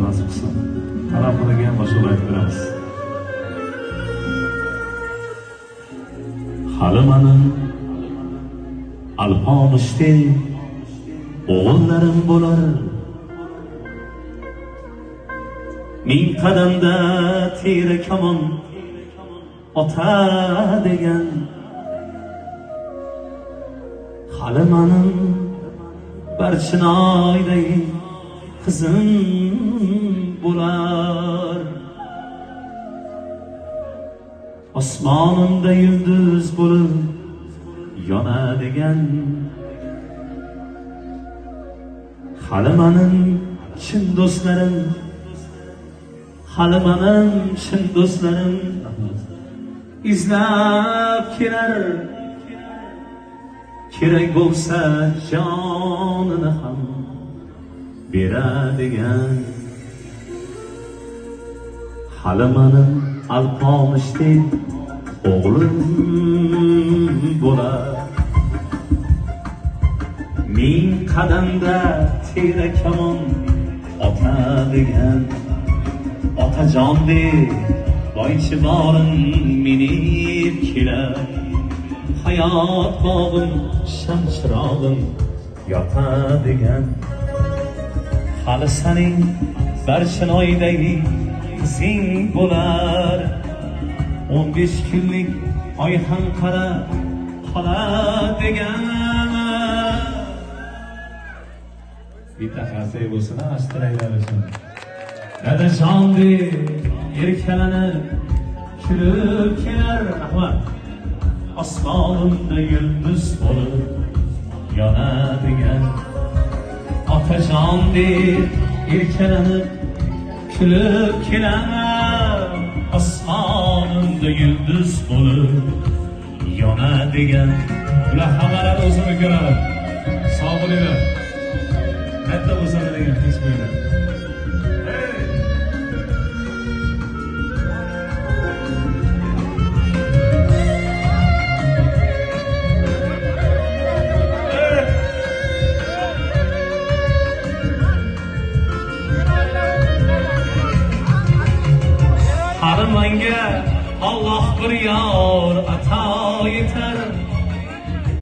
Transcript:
nasip qilsin. Tarafiga ham boshqa aytib beramiz. Hali mani alpomishdek o'g'illarim bo'lar, ming qadamda tira kamon ota degan. Hali mani Barchinoydek qizim bo'lar, osmonimda yulduz bo'lib yonadigan. Hali mening chin do'stlarim, hali mening chin do'stlarim izlab kelar, kerak bo'lsa jonini ham beradigan. Hali mening alpomishdek o'g'lim bo'lar, ming qadamda tera kamon otadigan. Otajondek boychi borim minib kelar, hayot bog'im shamchirog'im yotadigan. Hali sening Barchinoydagi qizing bo'lar, 15 kunlik oyxon qara qoladigan. Bitta qarsak bo'lsin, ashtiraylar uchun. Dadajondek erkalanib kulib kelar, rahmat. Osmonimda yulduz bo'lib yonadigan. Otajondek erkalanib kulib kelar, osmonimda yulduz bo'lib yonadigan. Ular hammalari o'zini ko'radi. Sog' bo'linglar. Katta bo'lsa degan his bo'ladi. Hali menga Alloh bir yor ato etar,